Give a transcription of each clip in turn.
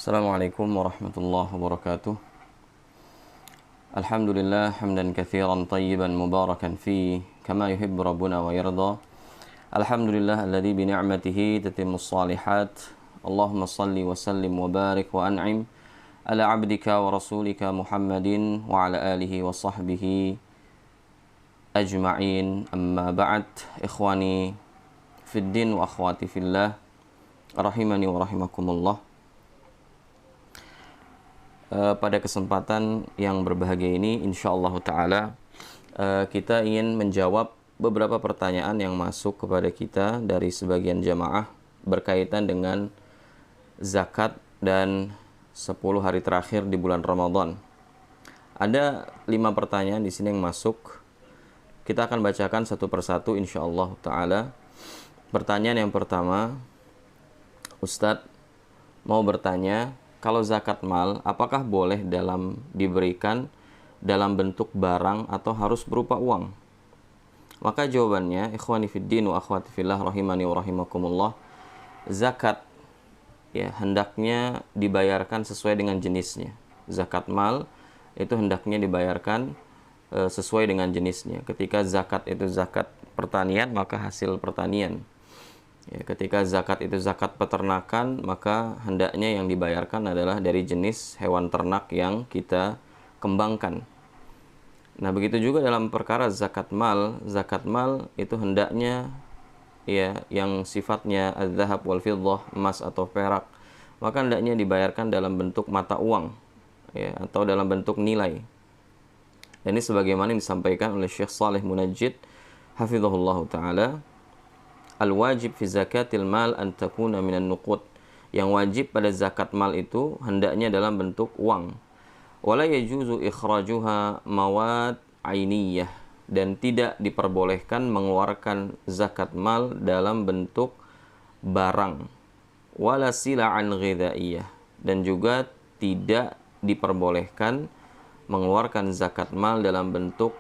Assalamualaikum warahmatullahi wabarakatuh. Alhamdulillah hamdan katsiran tayyiban mubarakan fi kama yuhibbu rabbuna wa yarda. Alhamdulillah alladzi bi ni'matihi tatimmus shalihat. Allahumma shalli wa sallim wa barik wa an'im ala 'abdika wa rasulika Muhammadin wa ala alihi wa sahbihi ajma'in. Amma ba'd. Ikhwani fid din wa akhwati fillah, rahimani wa rahimakumullah. Pada kesempatan yang berbahagia ini, insyaallah ta'ala, kita ingin menjawab beberapa pertanyaan yang masuk kepada kita dari sebagian jamaah berkaitan dengan zakat dan 10 hari terakhir di bulan Ramadan. Ada 5 pertanyaan di sini yang masuk. Kita akan bacakan satu persatu insyaallah ta'ala. Pertanyaan yang pertama, Ustadz mau bertanya, kalau zakat mal, apakah boleh diberikan dalam bentuk barang atau harus berupa uang? Maka jawabannya, ikhwani fiddin wa akhwati fillah rahimani wa rahimakumullah, zakat ya hendaknya dibayarkan sesuai dengan jenisnya. Zakat mal itu hendaknya dibayarkan sesuai dengan jenisnya. Ketika zakat itu zakat pertanian, maka hasil pertanian. Ya, ketika zakat itu zakat peternakan, maka hendaknya yang dibayarkan adalah dari jenis hewan ternak yang kita kembangkan. Nah, begitu juga dalam perkara zakat mal itu hendaknya ya yang sifatnya az-zahab wal fiddah, emas atau perak, maka hendaknya dibayarkan dalam bentuk mata uang ya, atau dalam bentuk nilai. Dan ini sebagaimana disampaikan oleh Syekh Shalih Munajjid hafizahullah taala, al-wajib fi zakatil mal an takuna minan nuqud. Yang wajib pada zakat mal itu hendaknya dalam bentuk uang. Wala yajuzu ikhrajuha mawad ainiyah, dan tidak diperbolehkan mengeluarkan zakat mal dalam bentuk barang. Wala sila'an ghidhaiyah, dan juga tidak diperbolehkan mengeluarkan zakat mal dalam bentuk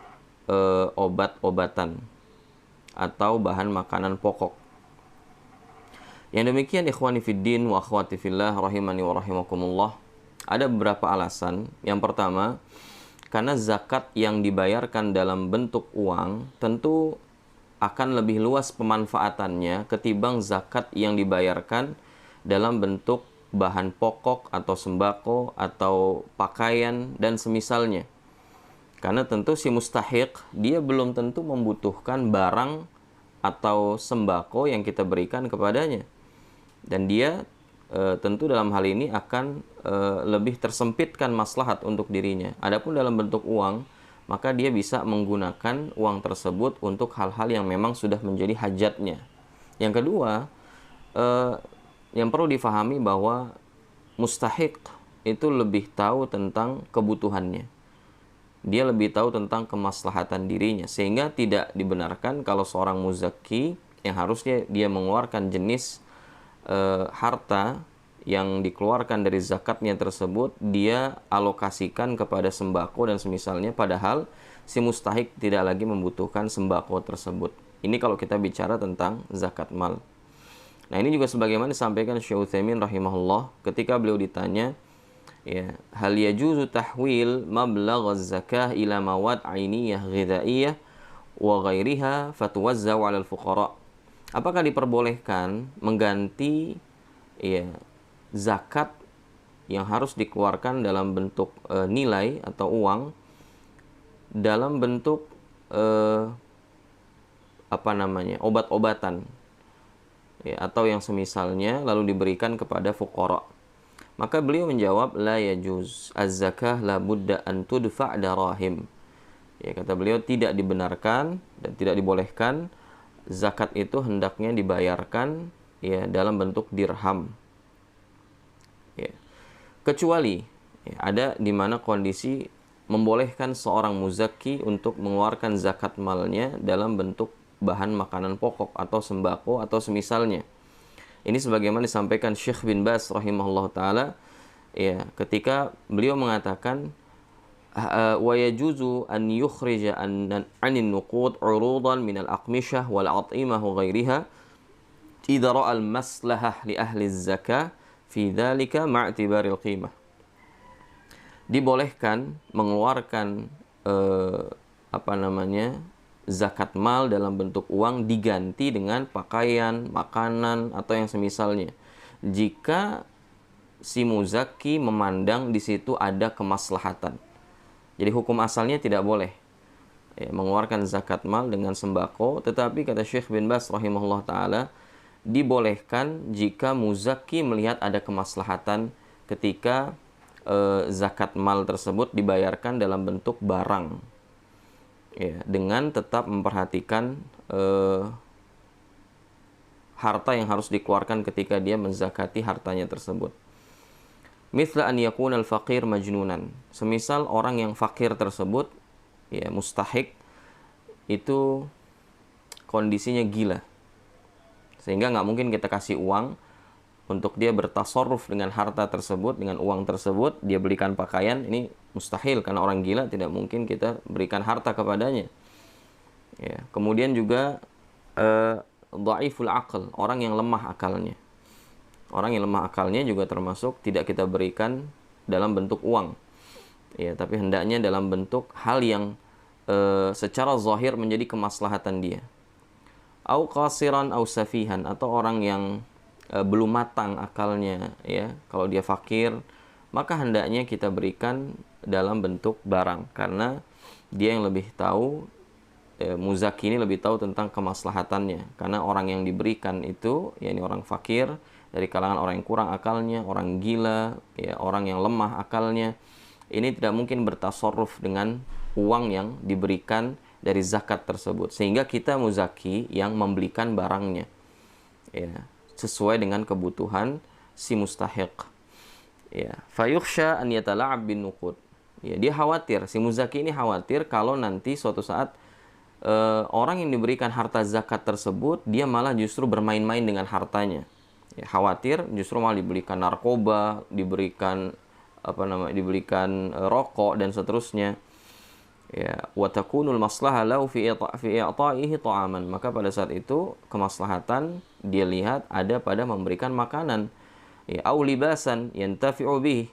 obat-obatan atau bahan makanan pokok. Yang demikian ikhwani fiddin wa akhwati fillah rahimani wa rahimakumullah, ada beberapa alasan. Yang pertama, karena zakat yang dibayarkan dalam bentuk uang tentu akan lebih luas pemanfaatannya ketimbang zakat yang dibayarkan dalam bentuk bahan pokok atau sembako atau pakaian dan semisalnya. Karena tentu si mustahiq, dia belum tentu membutuhkan barang atau sembako yang kita berikan kepadanya. Dan dia tentu dalam hal ini akan lebih tersempitkan maslahat untuk dirinya. Adapun dalam bentuk uang, maka dia bisa menggunakan uang tersebut untuk hal-hal yang memang sudah menjadi hajatnya. Yang kedua, yang perlu difahami bahwa mustahiq itu lebih tahu tentang kebutuhannya. Dia lebih tahu tentang kemaslahatan dirinya, sehingga tidak dibenarkan kalau seorang muzakki yang harusnya dia mengeluarkan jenis harta yang dikeluarkan dari zakatnya tersebut, dia alokasikan kepada sembako dan semisalnya, padahal si mustahik tidak lagi membutuhkan sembako tersebut. Ini kalau kita bicara tentang zakat mal. Nah, ini juga sebagaimana disampaikan Syekh Utsaimin rahimahullah ketika beliau ditanya, ya, hal yajuzu tahwil mablagh az-zakah ila mawad ainiyah ghidhaiyah wa ghairiha fatuwazza'u 'alal fuqara. Apakah diperbolehkan mengganti ya zakat yang harus dikeluarkan dalam bentuk nilai atau uang dalam bentuk obat-obatan ya, atau yang semisalnya, lalu diberikan kepada fuqara? Maka beliau menjawab, la yajuz az-zakah la budda an tudfa' darahim. Ya, kata beliau, tidak dibenarkan dan tidak dibolehkan zakat itu hendaknya dibayarkan ya dalam bentuk dirham. Ya. Kecuali ya, ada di mana kondisi membolehkan seorang muzakki untuk mengeluarkan zakat malnya dalam bentuk bahan makanan pokok atau sembako atau semisalnya. Ini sebagaimana disampaikan Syekh bin Baz rahimahullah ta'ala ya, ketika beliau mengatakan wa yajuzu an yukhrija anin nuqud urudan minal aqmishah wal at'imah wa ghairiha idza ra'a al maslahah li ahli az-zakah fi dzalika ma'tibaril qimah. Dibolehkan mengeluarkan zakat mal dalam bentuk uang diganti dengan pakaian, makanan atau yang semisalnya. Jika si muzaki memandang di situ ada kemaslahatan. Jadi hukum asalnya tidak boleh mengeluarkan zakat mal dengan sembako, tetapi kata Syekh bin Baz rahimahullah taala dibolehkan jika muzaki melihat ada kemaslahatan ketika zakat mal tersebut dibayarkan dalam bentuk barang. Ya, dengan tetap memperhatikan harta yang harus dikeluarkan ketika dia menzakati hartanya tersebut. Mithla an yakuna al-faqir majnunan. Semisal orang yang fakir tersebut, ya mustahik, itu kondisinya gila. Sehingga nggak mungkin kita kasih uang untuk dia bertasarruf dengan harta tersebut, dengan uang tersebut, dia belikan pakaian, ini mustahil karena orang gila tidak mungkin kita berikan harta kepadanya. Ya, kemudian juga dhaiful aql, orang yang lemah akalnya. Orang yang lemah akalnya juga termasuk tidak kita berikan dalam bentuk uang. Ya, tapi hendaknya dalam bentuk hal yang secara zahir menjadi kemaslahatan dia. Au qasiran au safihan, atau orang yang belum matang akalnya, ya. Kalau dia fakir, maka hendaknya kita berikan dalam bentuk barang karena dia yang lebih tahu, muzaki ini lebih tahu tentang kemaslahatannya. Karena orang yang diberikan itu, yakni orang fakir, dari kalangan orang yang kurang akalnya, orang gila, ya, orang yang lemah akalnya, ini tidak mungkin bertasarruf dengan uang yang diberikan dari zakat tersebut. Sehingga kita muzaki yang membelikan barangnya, ya, sesuai dengan kebutuhan si mustahiq. Ya, fayukhsha an yatala'ab bin nuqud. Ya, dia khawatir, si muzaki ini khawatir kalau nanti suatu saat orang yang diberikan harta zakat tersebut dia malah justru bermain-main dengan hartanya. Ya, khawatir justru malah diberikan narkoba, diberikan rokok dan seterusnya. Ya, wa takunul maslahah lahu fi i'ta'ihi ta'aman. Maka pada saat itu kemaslahatan dia lihat ada pada memberikan makanan, ya, au libasan yantafi'u bih,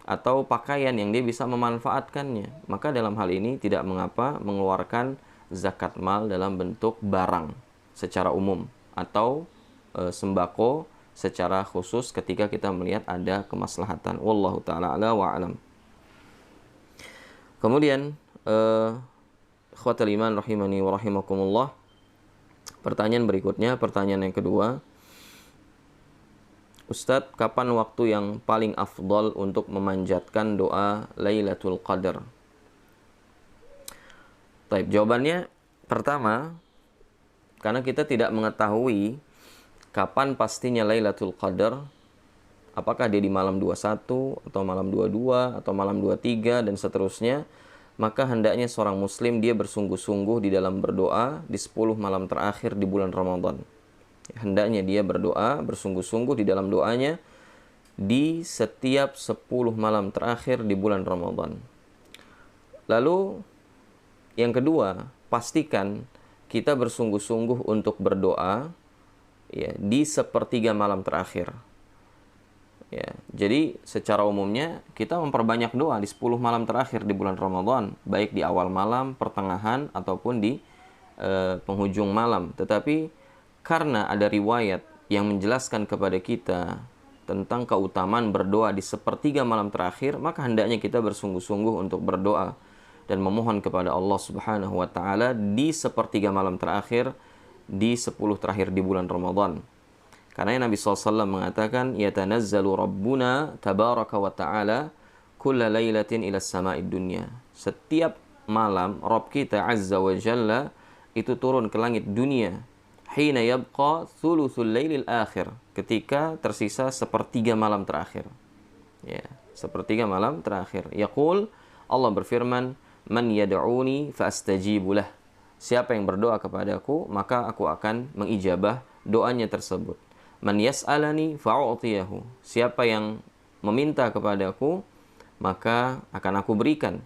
atau pakaian yang dia bisa memanfaatkannya. Maka dalam hal ini tidak mengapa mengeluarkan zakat mal dalam bentuk barang secara umum atau sembako secara khusus ketika kita melihat ada kemaslahatan. Wallahu ta'ala ala wa alam. Kemudian ikhwatal iman rahimani wa rahimakumullah, pertanyaan berikutnya, pertanyaan yang kedua, Ustadz, kapan waktu yang paling afdal untuk memanjatkan doa Lailatul Qadar? Baik, jawabannya pertama, karena kita tidak mengetahui kapan pastinya Lailatul Qadar, apakah dia di malam 21 atau malam 22 atau malam 23 dan seterusnya, maka hendaknya seorang muslim dia bersungguh-sungguh di dalam berdoa di 10 malam terakhir di bulan Ramadan. Hendaknya dia berdoa bersungguh-sungguh di dalam doanya di setiap 10 malam terakhir di bulan Ramadan. Lalu yang kedua, pastikan kita bersungguh-sungguh untuk berdoa, ya, di sepertiga malam terakhir. Ya, jadi secara umumnya kita memperbanyak doa di 10 malam terakhir di bulan Ramadan, baik di awal malam, pertengahan, ataupun di penghujung malam. Tetapi karena ada riwayat yang menjelaskan kepada kita tentang keutamaan berdoa di sepertiga malam terakhir, maka hendaknya kita bersungguh-sungguh untuk berdoa dan memohon kepada Allah Subhanahu wa taala di sepertiga malam terakhir di 10 terakhir di bulan Ramadan. Karena Nabi SAW mengatakan, yatanazzalu Rabbuna tabaraka wa ta'ala kulla laylatin ila sama'id dunya. Setiap malam Rabb kita Azza wa Jalla itu turun ke langit dunia. Hina yabqa thuluthul laylil akhir, ketika tersisa sepertiga malam terakhir. Ya, sepertiga malam terakhir. Yaqul, Allah berfirman, man yad'uni fa astajibu lah. Siapa yang berdoa kepadaku, maka aku akan mengijabah doanya tersebut. Man yas'alani fa'u'tiyahu. Siapa yang meminta kepadaku, maka akan aku berikan.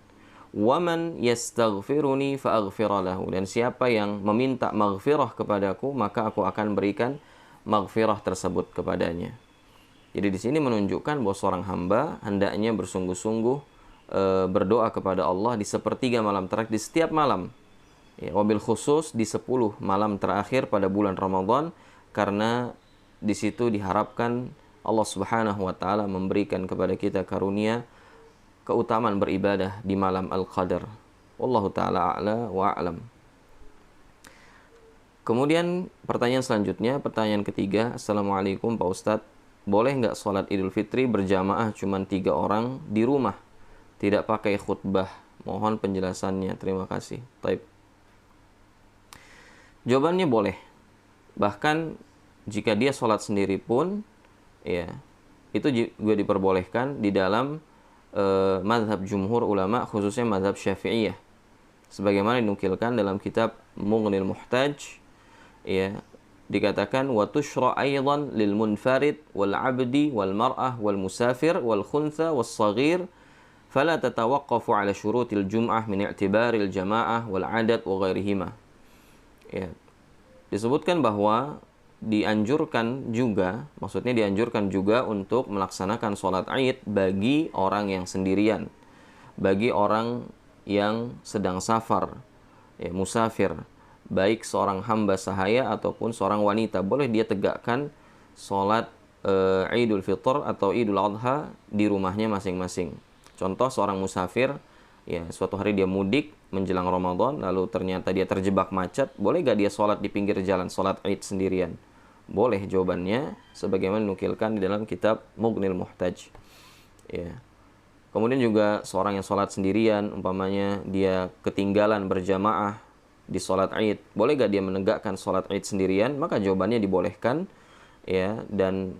Wa man yastaghfiruni fa'aghfira lahu. Dan siapa yang meminta maghfirah kepadaku, maka aku akan berikan maghfirah tersebut kepadanya. Jadi di sini menunjukkan bahwa seorang hamba hendaknya bersungguh-sungguh berdoa kepada Allah di sepertiga malam terakhir di setiap malam. Ya, wabil khusus di 10 malam terakhir pada bulan Ramadan, karena di situ diharapkan Allah Subhanahu wa taala memberikan kepada kita karunia keutamaan beribadah di malam Al-Qadar. Wallahu taala a'la wa a'lam. Kemudian pertanyaan selanjutnya, pertanyaan ketiga. Assalamualaikum Pak Ustadz, boleh nggak sholat Idul Fitri berjamaah cuma 3 orang di rumah, tidak pakai khutbah? Mohon penjelasannya, terima kasih. Taib. Jawabannya boleh. Bahkan jika dia sholat sendiri pun, ya, itu juga diperbolehkan di dalam mazhab jumhur ulama, khususnya mazhab Syafi'iyah. Sebagaimana dinukilkan dalam kitab Mughnil Muhtaj, ya, dikatakan wa tushra aidan lil munfarid wal 'abdi wal mar'ah wal musafir wal khuntha was saghir fala tatawaqqafu 'ala syurutil jum'ah min i'tibaril jama'ah wal 'adad wa ghairihima. Ya, disebutkan bahwa dianjurkan juga untuk melaksanakan sholat Id bagi orang yang sendirian, bagi orang yang sedang safar, ya, musafir, baik seorang hamba sahaya ataupun seorang wanita, boleh dia tegakkan sholat Idul Fitr atau Idul Adha di rumahnya masing-masing. Contoh, seorang musafir, ya, suatu hari dia mudik menjelang Ramadan, lalu ternyata dia terjebak macet, boleh gak dia sholat di pinggir jalan, sholat Id sendirian? Boleh, jawabannya sebagaimana dinukilkan di dalam kitab Mughnil Muhtaj. Ya. Kemudian juga seorang yang sholat sendirian, umpamanya dia ketinggalan berjamaah di sholat Id, boleh gak dia menegakkan sholat Id sendirian? Maka jawabannya dibolehkan, ya, dan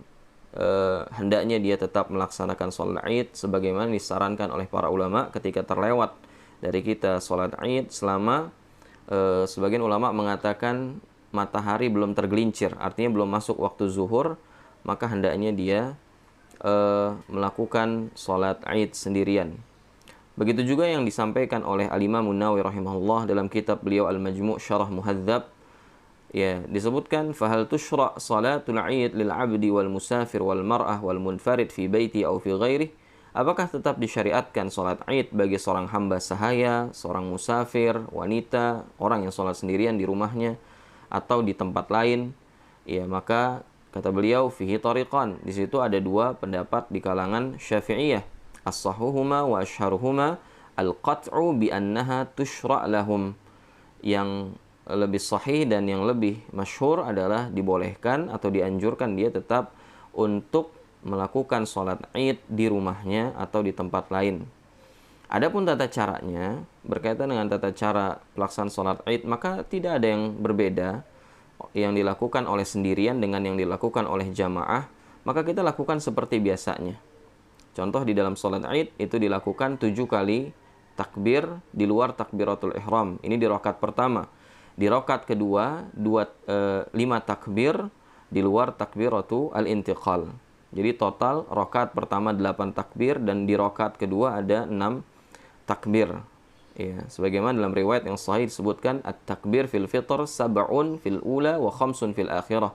hendaknya dia tetap melaksanakan sholat Id sebagaimana disarankan oleh para ulama ketika terlewat dari kita sholat Id selama sebagian ulama mengatakan matahari belum tergelincir, artinya belum masuk waktu zuhur, maka hendaknya dia melakukan sholat Id sendirian. Begitu juga yang disampaikan oleh Al-Imam An-Nawawi rahimahullah dalam kitab beliau Al-Majmu' Syarah Muhadzab. Ya, disebutkan fahal tushra' salatul 'id lil 'abdi wal musafir wal mar'ah wal munfarid fi baiti aw fi ghairihi. Apakah tetap disyariatkan salat Id bagi seorang hamba sahaya, seorang musafir, wanita, orang yang salat sendirian di rumahnya atau di tempat lain? Ya, maka kata beliau fihi tariqan. Di situ ada dua pendapat di kalangan Syafi'iyah. As-sahhuhuma wa asyharuhuma al-qat'u bi annaha tushra' lahum. Yang lebih sahih dan yang lebih masyhur adalah dibolehkan atau dianjurkan dia tetap untuk melakukan sholat Id di rumahnya atau di tempat lain. Adapun tata caranya, berkaitan dengan tata cara pelaksanaan sholat Id, maka tidak ada yang berbeda yang dilakukan oleh sendirian dengan yang dilakukan oleh jamaah, maka kita lakukan seperti biasanya. Contoh, di dalam sholat Id itu dilakukan 7 kali takbir di luar takbiratul ihram. Ini di rakaat pertama. Di rakaat kedua 5 takbir di luar takbiratul al-intiqal. Jadi total rakaat pertama 8 takbir dan di rakaat kedua ada 6 takbir. Ya, sebagaimana dalam riwayat yang sahih disebutkan at-takbir fil fitr sab'un fil ula wa khamsun fil akhirah.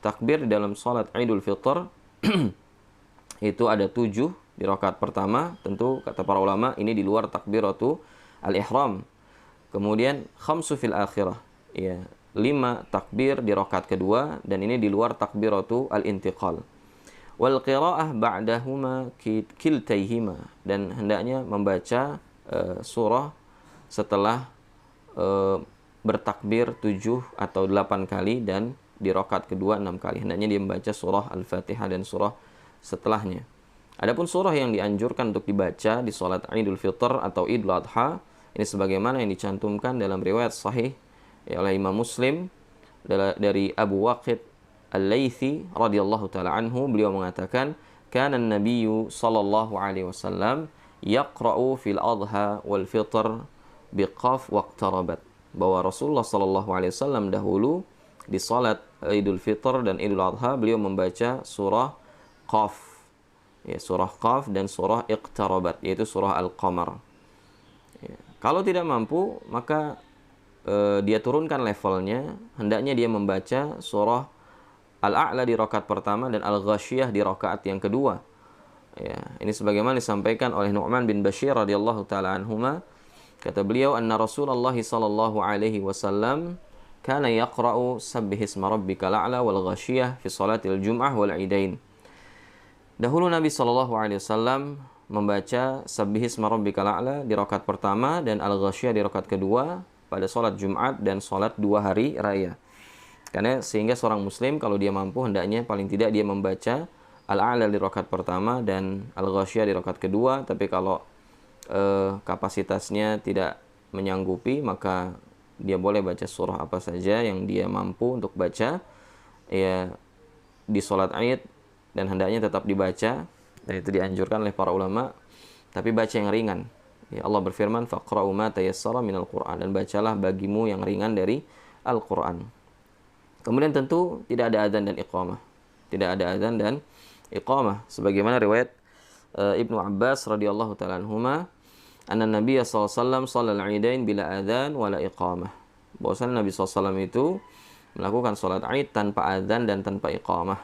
Takbir di dalam salat Idul Fitr itu ada 7 di rakaat pertama, tentu kata para ulama ini di luar takbiratul al-ihram. Kemudian khamsu fil akhirah, ya, 5 takbir di rakaat kedua dan ini di luar takbiratul al-intiqal. Wal qiraa'ah ba'dahuma kiltaihima, dan hendaknya membaca surah setelah bertakbir 7 atau 8 kali dan di rakaat kedua 6 kali. Hendaknya dia membaca surah Al-Fatihah dan surah setelahnya. Adapun surah yang dianjurkan untuk dibaca di salat Idul Fitr atau Idul Adha, ini sebagaimana yang dicantumkan dalam riwayat sahih oleh Imam Muslim dari Abu Waqid Al-Laythi radhiyallahu taala anhu, beliau mengatakan, "Kana an-nabiyyu sallallahu alaihi wasallam yaqra'u fil adha wal fitr biqaf waqtarabat." Bahwa Rasulullah sallallahu alaihi wasallam dahulu di salat Idul Fitr dan Idul Adha beliau membaca surah Qaf. Ya, surah Qaf dan surah Iqtarabat, yaitu surah Al-Qamar. Ya. Kalau tidak mampu, maka dia turunkan levelnya, hendaknya dia membaca surah Al-A'la di rakaat pertama dan Al-Ghasyiyah di rakaat yang kedua. Ya, ini sebagaimana disampaikan oleh Nu'man bin Bashir radhiyallahu taala anhuma, kata beliau, anna Rasulullah sallallahu alaihi wasallam kana yaqra'u sabbihisma rabbikal a'la wal ghasyiyah fi salatil jum'ah wal idain. Dahulu Nabi sallallahu alaihi wasallam membaca sabbihisma rabbikal a'la di rakaat pertama dan al-ghasyiyah di rakaat kedua pada salat Jumat dan salat 2 hari raya. Karena sehingga seorang muslim kalau dia mampu hendaknya paling tidak dia membaca al-a'la di rakaat pertama dan al-ghasyiyah di rakaat kedua, tapi kalau kapasitasnya tidak menyanggupi maka dia boleh baca surah apa saja yang dia mampu untuk baca ya di sholat Id, dan hendaknya tetap dibaca, dan itu dianjurkan oleh para ulama, tapi baca yang ringan. Ya, Allah berfirman faqra'u ma tayassara minal Qur'an, dan bacalah bagimu yang ringan dari Al-Qur'an. Kemudian tentu tidak ada adzan dan iqamah. Tidak ada adzan dan iqamah sebagaimana riwayat Ibnu Abbas radhiyallahu taala anhuma, anna Nabi sallallahu alaihi wasallam shallal idain bila adzan wala iqamah. Bahwasanya Nabi SAW itu melakukan salat Id tanpa adzan dan tanpa iqamah.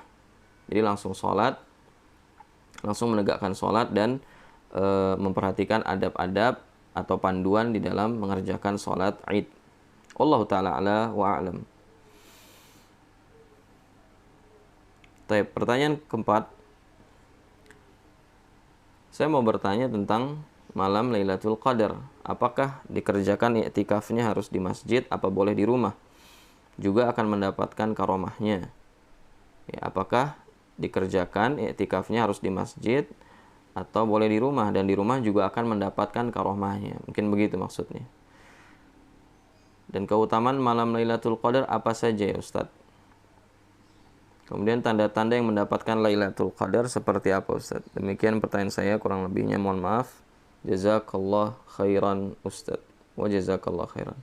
Jadi langsung salat, langsung menegakkan salat dan memperhatikan adab-adab atau panduan di dalam mengerjakan salat Id. Wallahu taala ala wa a'lam. Baik, pertanyaan keempat. Saya mau bertanya tentang malam Lailatul Qadar. Apakah dikerjakan i'tikafnya harus di masjid, apa boleh di rumah? Juga akan mendapatkan karomahnya. Ya, apakah dikerjakan i'tikafnya harus di masjid atau boleh di rumah, dan di rumah juga akan mendapatkan karomahnya? Mungkin begitu maksudnya. Dan keutamaan malam Lailatul Qadar apa saja ya Ustaz? Kemudian tanda-tanda yang mendapatkan Lailatul Qadar seperti apa Ustaz? Demikian pertanyaan saya, kurang lebihnya mohon maaf. Jazakallah khairan Ustaz. Wa jazakallah khairan.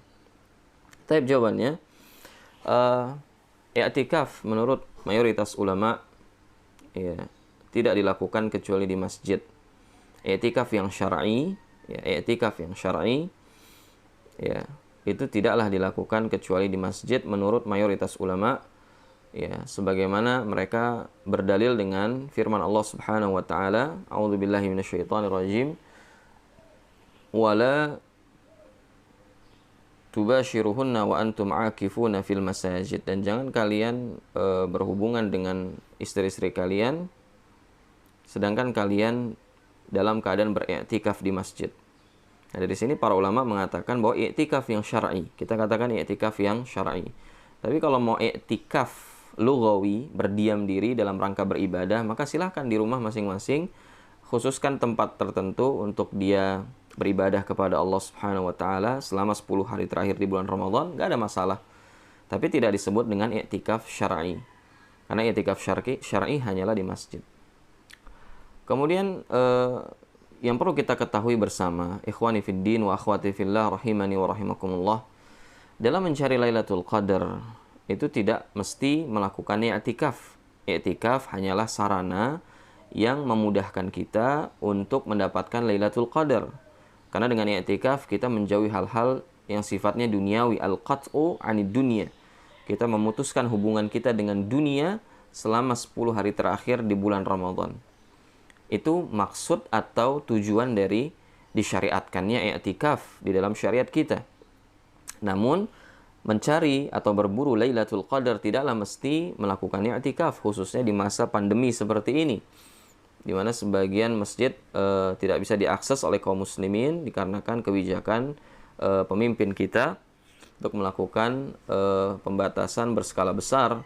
Tapi jawabannya, i'tikaf menurut mayoritas ulama ya, tidak dilakukan kecuali di masjid. I'tikaf yang syar'i, ya, i'tikaf yang syar'i ya, itu tidaklah dilakukan kecuali di masjid menurut mayoritas ulama. Ya, sebagaimana mereka berdalil dengan firman Allah Subhanahu wa taala, a'udzubillahi minasyaitonirrajim, wala tubashiruhunna wa antum aakifuna fil masajid, dan jangan kalian berhubungan dengan istri-istri kalian sedangkan kalian dalam keadaan beriktikaf di masjid. Nah, dari sini para ulama mengatakan bahwa iktikaf yang syar'i, kita katakan iktikaf yang syar'i. Tapi kalau mau iktikaf lughawi, berdiam diri dalam rangka beribadah, maka silahkan di rumah masing-masing khususkan tempat tertentu untuk dia beribadah kepada Allah Subhanahu wa taala selama 10 hari terakhir di bulan Ramadan, enggak ada masalah. Tapi tidak disebut dengan i'tikaf syar'i. Karena i'tikaf syar'i hanyalah di masjid. Kemudian yang perlu kita ketahui bersama, ikhwani fid din wa akhwati fillah rahimani wa rahimakumullah, dalam mencari Lailatul Qadar itu tidak mesti melakukan i'tikaf. I'tikaf hanyalah sarana yang memudahkan kita untuk mendapatkan Lailatul Qadar. Karena dengan i'tikaf kita menjauhi hal-hal yang sifatnya duniawi, al-qat'u 'anid dunya. Kita memutuskan hubungan kita dengan dunia selama 10 hari terakhir di bulan Ramadan. Itu maksud atau tujuan dari disyariatkannya i'tikaf di dalam syariat kita. Namun mencari atau berburu Lailatul Qadar tidaklah mesti melakukan i'tikaf, khususnya di masa pandemi seperti ini, di mana sebagian masjid tidak bisa diakses oleh kaum muslimin dikarenakan kebijakan pemimpin kita untuk melakukan pembatasan berskala besar.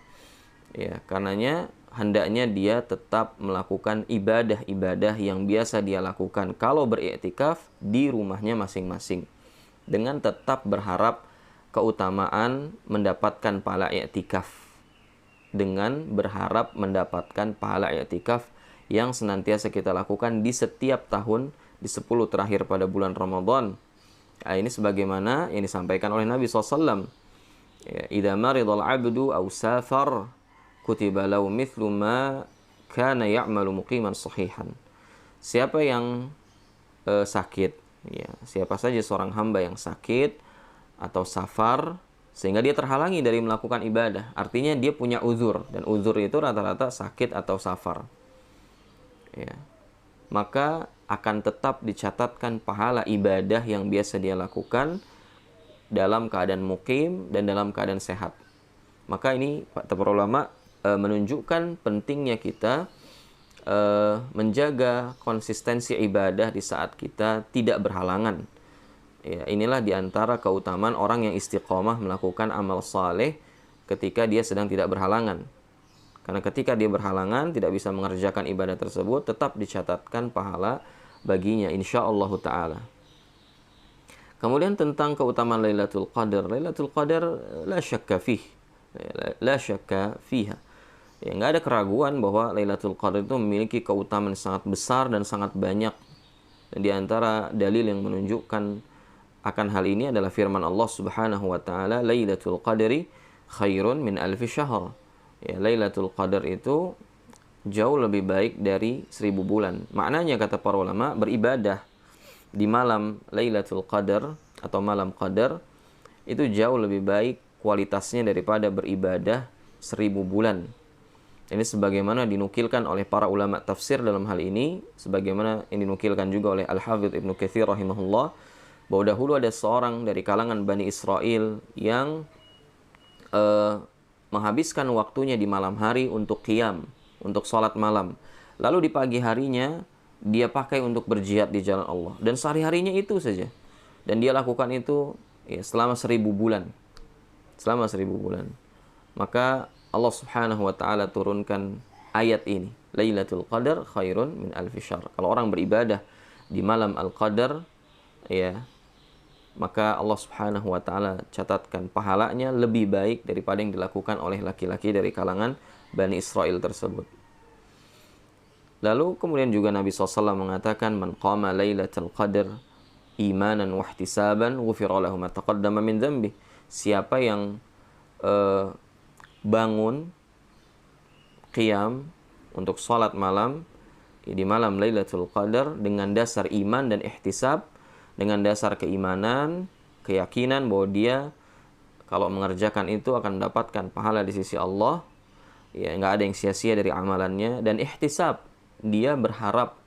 Ya, karenanya hendaknya dia tetap melakukan ibadah-ibadah yang biasa dia lakukan kalau beriktikaf di rumahnya masing-masing, dengan tetap berharap keutamaan mendapatkan pahala i'tikaf, dengan berharap mendapatkan pahala i'tikaf yang senantiasa kita lakukan di setiap tahun di 10 terakhir pada bulan Ramadan. Nah, ini sebagaimana yang disampaikan oleh Nabi SAW. Ya, idza maridal abdu aw safar kutiba lahu mithlu ma kana ya'malu muqiman sahihan. Siapa yang sakit, ya, siapa saja seorang hamba yang sakit atau safar, sehingga dia terhalangi dari melakukan ibadah. Artinya dia punya uzur, dan uzur itu rata-rata sakit atau safar. Ya. Maka akan tetap dicatatkan pahala ibadah yang biasa dia lakukan dalam keadaan mukim dan dalam keadaan sehat. Maka ini para ulama menunjukkan pentingnya kita menjaga konsistensi ibadah di saat kita tidak berhalangan. Ya, inilah diantara keutamaan orang yang istiqomah melakukan amal saleh ketika dia sedang tidak berhalangan. Karena ketika dia berhalangan, tidak bisa mengerjakan ibadah tersebut, tetap dicatatkan pahala baginya, insyaallah ta'ala. Kemudian tentang keutamaan Lailatul Qadar. Lailatul Qadar la syakka fiha. Ya, nggak ada keraguan bahwa Lailatul Qadar itu memiliki keutamaan sangat besar dan sangat banyak. Dan di antara dalil yang menunjukkan akan hal ini adalah firman Allah Subhanahu wa taala, Lailatul Qadri khairun min alfi syahr. Ya, Lailatul Qadar itu jauh lebih baik dari 1000 bulan. Maknanya kata para ulama, beribadah di malam Lailatul Qadar atau malam Qadar itu jauh lebih baik kualitasnya daripada beribadah 1000 bulan. Ini sebagaimana dinukilkan oleh para ulama tafsir dalam hal ini, sebagaimana yang dinukilkan juga oleh Al-Hafidz Ibnu Katsir rahimahullah, bahwa dahulu ada seorang dari kalangan Bani Israel yang menghabiskan waktunya di malam hari untuk qiyam, untuk sholat malam. Lalu di pagi harinya dia pakai untuk berjihad di jalan Allah. Dan sehari-harinya itu saja. Dan dia lakukan itu ya, selama 1000 bulan. Selama 1000 bulan. Maka Allah Subhanahu wa taala turunkan ayat ini, Lailatul Qadar khairun min alfi syahr. Kalau orang beribadah di malam Al-Qadar, ya, maka Allah Subhanahu wa taala catatkan pahalanya lebih baik daripada yang dilakukan oleh laki-laki dari kalangan Bani Israel tersebut. Lalu kemudian juga Nabi SAW mengatakan, man qama Lailatul Qadar imanan wa ihtisaban ghufira lahu ma taqaddama min dhanbi. Siapa yang bangun qiyam untuk salat malam di malam Lailatul Qadar dengan dasar iman dan ihtisab, dengan dasar keimanan, keyakinan bahwa dia kalau mengerjakan itu akan mendapatkan pahala di sisi Allah, ya nggak ada yang sia-sia dari amalannya, dan ihtisab, dia berharap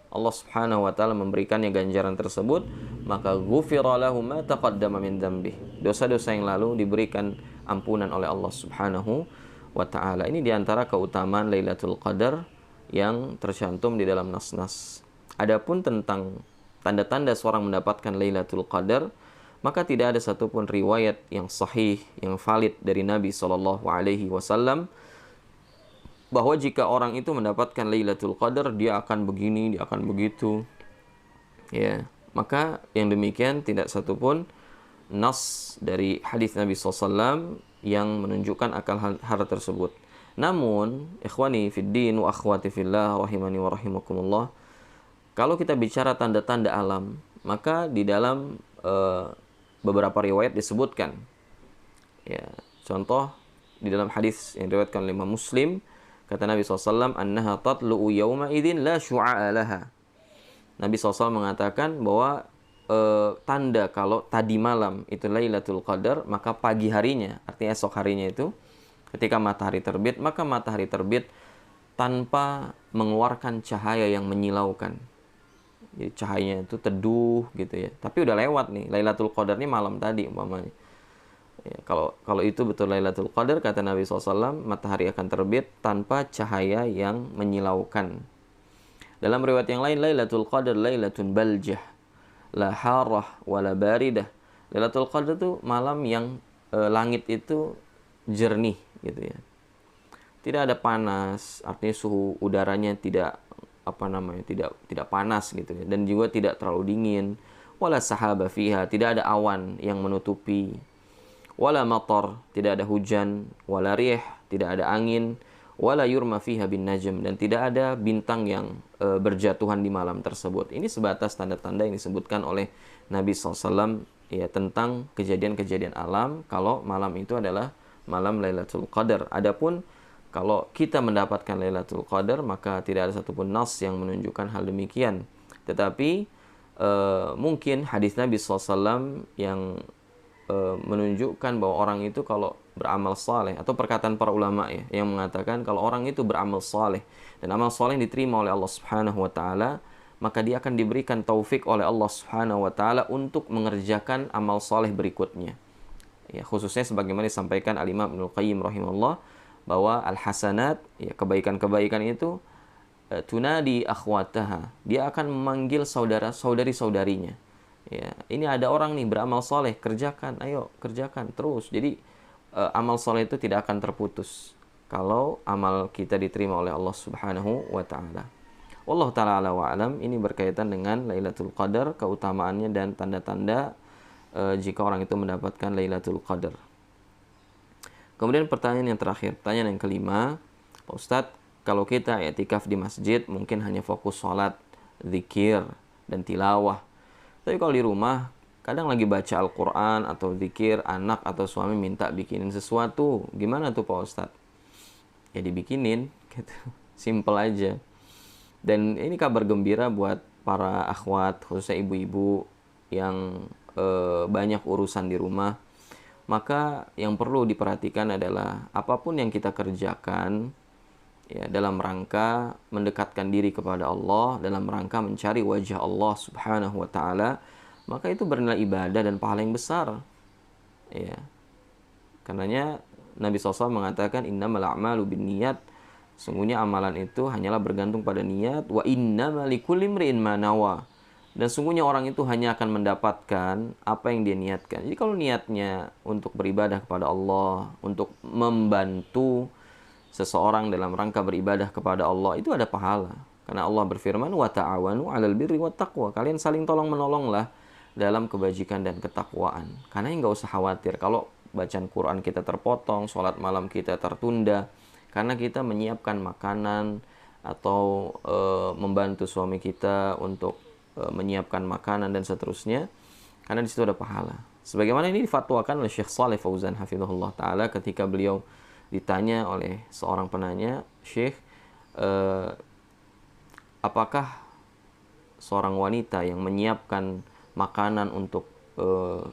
Allah Subhanahu wa taala memberikannya ganjaran tersebut, maka ghufira lahu ma taqaddama min dzambi. Dosa-dosa yang lalu diberikan ampunan oleh Allah Subhanahu wa taala. Ini diantara keutamaan Lailatul Qadar yang tercantum di dalam nas-nas. Adapun tentang tanda-tanda seorang mendapatkan Lailatul Qadar, maka tidak ada satupun riwayat yang sahih, yang valid dari Nabi SAW bahwa jika orang itu mendapatkan Lailatul Qadar, dia akan begini, dia akan begitu. Ya, maka yang demikian tidak satupun nas dari hadis Nabi SAW yang menunjukkan akan hal tersebut. Namun, ikhwani fiddin wa akhwati fillah rahimani wa rahimakumullah, kalau kita bicara tanda-tanda alam, maka di dalam beberapa riwayat disebutkan. Ya, contoh di dalam hadis yang diriwayatkan oleh Imam Muslim, kata Nabi SAW, annaha tatlu'u yawma idzin la syu'a'a laha. Nabi SAW mengatakan bahwa tanda kalau tadi malam itu Lailatul Qadar, maka pagi harinya, artinya esok harinya itu, ketika matahari terbit, maka matahari terbit tanpa mengeluarkan cahaya yang menyilaukan. Jadi cahayanya itu teduh gitu ya. Tapi udah lewat nih, Lailatul Qadarnya malam tadi umpamanya. Ya, kalau itu betul Lailatul Qadar, kata Nabi SAW, matahari akan terbit tanpa cahaya yang menyilaukan. Dalam riwayat yang lain, Lailatul Qadar Lailatun baljah, la harah wa la baridah. Lailatul Qadar itu malam yang langit itu jernih gitu ya. Tidak ada panas, artinya suhu udaranya tidak tidak panas gitu ya, dan juga tidak terlalu dingin. Wala sahaba fiha, tidak ada awan yang menutupi. Wala matar, tidak ada hujan. Wala rih, tidak ada angin. Wala yurma fiha bin najm, dan tidak ada bintang yang berjatuhan di malam tersebut. Ini sebatas tanda-tanda yang disebutkan oleh Nabi SAW ya, tentang kejadian-kejadian alam kalau malam itu adalah malam Lailatul Qadar. Adapun kalau kita mendapatkan Lailatul Qadar, maka tidak ada satupun nas yang menunjukkan hal demikian. Tetapi mungkin hadis Nabi SAW yang menunjukkan bahwa orang itu kalau beramal saleh, atau perkataan para ulama ya yang mengatakan kalau orang itu beramal saleh dan amal saleh diterima oleh Allah Subhanahu wa taala, maka dia akan diberikan taufik oleh Allah Subhanahu wa taala untuk mengerjakan amal saleh berikutnya. Ya, khususnya sebagaimana disampaikan Al-Imam Ibnu Qayyim rahimahullah bahwa al-hasanat, ya kebaikan-kebaikan itu tunadi akhwataha, dia akan memanggil saudara-saudari-saudarinya. Ya, ini ada orang nih beramal soleh, kerjakan, ayo kerjakan terus. Jadi amal soleh itu tidak akan terputus kalau amal kita diterima oleh Allah Subhanahu wa taala. Wallahu taala ala wa alam. Ini berkaitan dengan Lailatul Qadar, keutamaannya dan tanda-tanda jika orang itu mendapatkan Lailatul Qadar. Kemudian pertanyaan yang terakhir, pertanyaan yang kelima, Pak Ustadz, kalau kita i'tikaf di masjid mungkin hanya fokus sholat, zikir, dan tilawah. Tapi kalau di rumah, kadang lagi baca Al-Quran atau zikir, anak atau suami minta bikinin sesuatu. Gimana tuh Pak Ustadz? Ya dibikinin, gitu. Simple aja. Dan ini kabar gembira buat para akhwat, khususnya ibu-ibu yang banyak urusan di rumah. Maka yang perlu diperhatikan adalah apapun yang kita kerjakan, ya, dalam rangka mendekatkan diri kepada Allah, dalam rangka mencari wajah Allah Subhanahu wa taala, maka itu bernilai ibadah dan pahala yang besar. Ya. Karenanya Nabi SAW mengatakan innamal a'malu binniyat, sungguhnya amalan itu hanyalah bergantung pada niat, wa innamal likulli imri'in ma nawa. Dan sungguhnya orang itu hanya akan mendapatkan apa yang dia niatkan. Jadi kalau niatnya untuk beribadah kepada Allah, untuk membantu seseorang dalam rangka beribadah kepada Allah, itu ada pahala. Karena Allah berfirman, wa ta'awanu 'alal birri wat taqwa. Kalian saling tolong-menolonglah dalam kebajikan dan ketakwaan. Karena nggak usah khawatir kalau bacaan Quran kita terpotong, sholat malam kita tertunda, karena kita menyiapkan makanan atau membantu suami kita untuk menyiapkan makanan dan seterusnya, karena di situ ada pahala. Sebagaimana ini difatwakan oleh Syekh Shalih Fauzan hafizahullah taala ketika beliau ditanya oleh seorang penanya, Syekh, apakah seorang wanita yang menyiapkan makanan untuk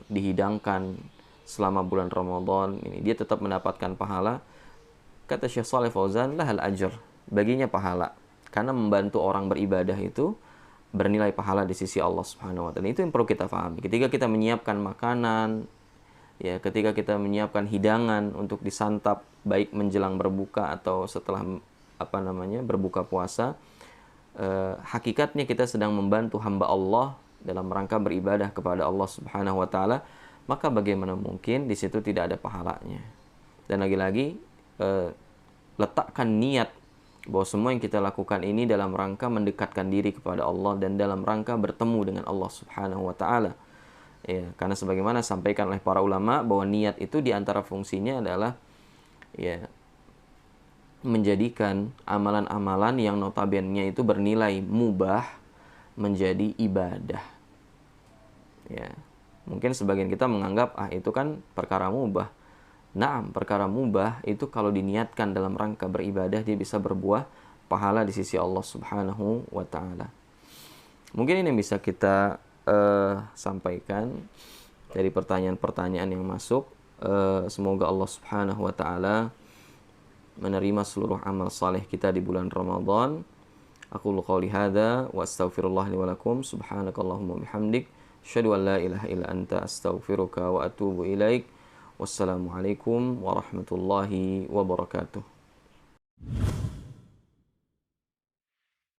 dihidangkan selama bulan Ramadan ini dia tetap mendapatkan pahala? Kata Syekh Shalih Fauzan, lahal ajr, baginya pahala, karena membantu orang beribadah itu bernilai pahala di sisi Allah Subhanahu wa taala. Itu yang perlu kita pahami. Ketika kita menyiapkan makanan, ya, ketika kita menyiapkan hidangan untuk disantap baik menjelang berbuka atau setelah berbuka puasa, hakikatnya kita sedang membantu hamba Allah dalam rangka beribadah kepada Allah Subhanahu wa taala, maka bagaimana mungkin di situ tidak ada pahalanya. Dan lagi-lagi letakkan niat bahwa semua yang kita lakukan ini dalam rangka mendekatkan diri kepada Allah dan dalam rangka bertemu dengan Allah Subhanahu wa taala. Ya, karena sebagaimana sampaikan oleh para ulama bahwa niat itu diantara fungsinya adalah, ya, menjadikan amalan-amalan yang notabene itu bernilai mubah menjadi ibadah. Ya, mungkin sebagian kita menganggap itu kan perkara mubah. Naam, perkara mubah itu kalau diniatkan dalam rangka beribadah dia bisa berbuah pahala di sisi Allah Subhanahu wa taala. Mungkin ini yang bisa kita sampaikan dari pertanyaan-pertanyaan yang masuk. Semoga Allah Subhanahu wa taala menerima seluruh amal saleh kita di bulan Ramadan. Aqulu qouli hadza wa astaghfirullah li wa lakum. Subhanakallahumma bihamdik, asyhadu an la ilaha illa anta, astaghfiruka wa atubu ilaik. Wassalamualaikum warahmatullahi wabarakatuh.